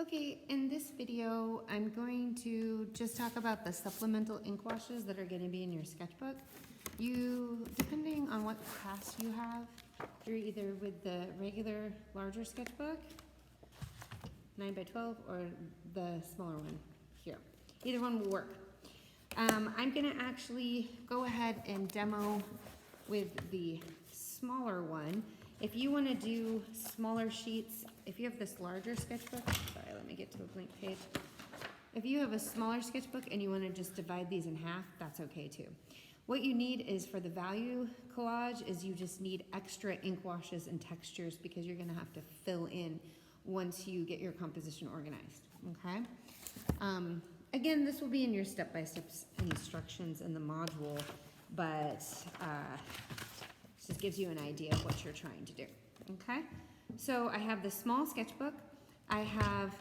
Okay, in this video, I'm going to just talk about the supplemental ink washes that are going to be in your sketchbook. Depending on what class you have, you're either with the regular larger sketchbook, 9 by 12, or the smaller one here. Either one will work. I'm going to actually go ahead and demo with the smaller one. If you want to do smaller sheets, if you have this larger sketchbook, sorry, let me get to a blank page. If you have a smaller sketchbook and you want to just divide these in half, that's okay too. What you need is for the value collage is you just need extra ink washes and textures because you're going to have to fill in once you get your composition organized, okay? Again, this will be in your step-by-step instructions in the module, but just gives you an idea of what you're trying to do, okay? So I have the small sketchbook. I have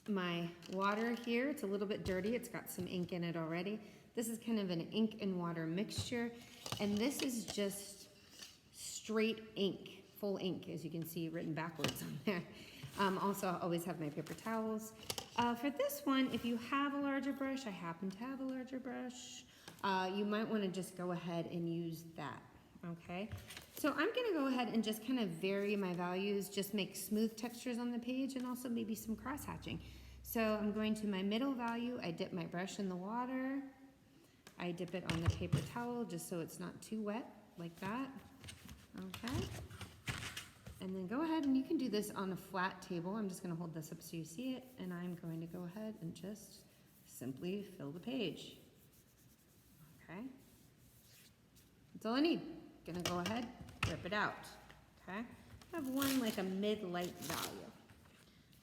my water here. It's a little bit dirty. It's got some ink in it already. This is kind of an ink and water mixture, and this is just straight ink, full ink, as you can see written backwards on there. Also, I always have my paper towels. For this one, if you have a larger brush, I happen to have a larger brush, you might want to just go ahead and use that. Okay, so I'm going to go ahead and just kind of vary my values, just make smooth textures on the page and also maybe some cross hatching. So I'm going to my middle value, I dip my brush in the water, I dip it on the paper towel just so it's not too wet, like that, okay? And then go ahead and you can do this on a flat table. I'm just going to hold this up so you see it, and I'm going to go ahead and just simply fill the page, okay? That's all I need. Gonna go ahead, rip it out, okay? I have one like a mid-light value.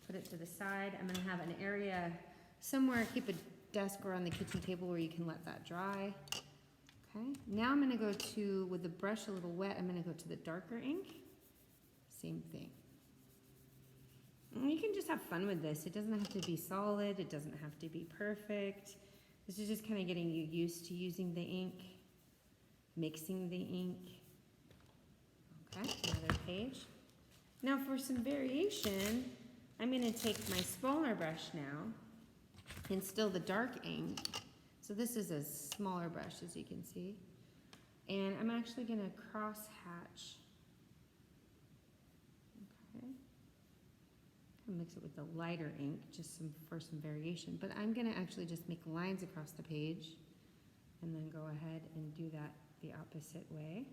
Put it to the side. I'm gonna have an area somewhere, keep a desk or on the kitchen table where you can let that dry, okay? Now I'm gonna go to, with the brush a little wet, I'm gonna go to the darker ink. Same thing. And you can just have fun with this. It doesn't have to be solid. It doesn't have to be perfect. This is just kind of getting you used to using the ink, mixing the ink. Okay, another page. Now for some variation, I'm going to take my smaller brush now and still the dark ink. So this is a smaller brush, as you can see. And I'm actually going to cross hatch. Okay. Mix it with the lighter ink just for some variation. But I'm going to actually just make lines across the page and then go ahead and do that the opposite way.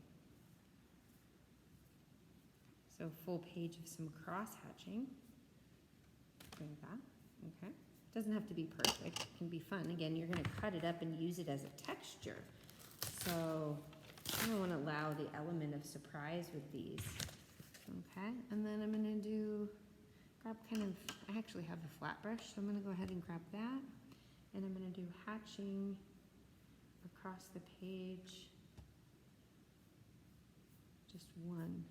So full page of some cross hatching. Like that, okay? Doesn't have to be perfect, it can be fun. Again, you're gonna cut it up and use it as a texture. So I don't wanna allow the element of surprise with these, okay? And then I'm gonna grab I actually have a flat brush, so I'm gonna go ahead and grab that. And I'm gonna do hatching across the page. Just one.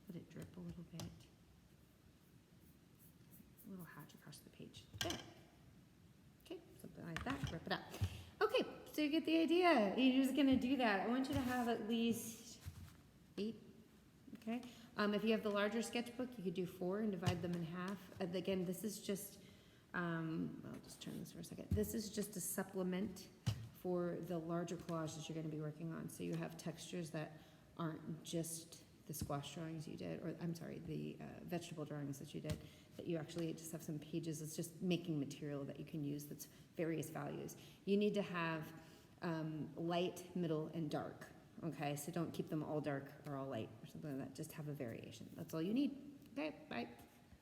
Let it drip a little bit. A little hatch across the page. There. Okay, something like that. Rip it up. Okay, so you get the idea. You're just gonna do that. I want you to have at least 8. Okay. If you have the larger sketchbook, you could do 4 and divide them in half. Again, this is just. I'll just turn this for a second. This is just a supplement for the larger collages you're going to be working on. So you have textures that aren't just the squash drawings you did, or I'm sorry, the vegetable drawings that you did, that you actually just have some pages. It's just making material that you can use that's various values. You need to have light, middle, and dark, okay? So don't keep them all dark or all light or something like that. Just have a variation. That's all you need. Okay, bye.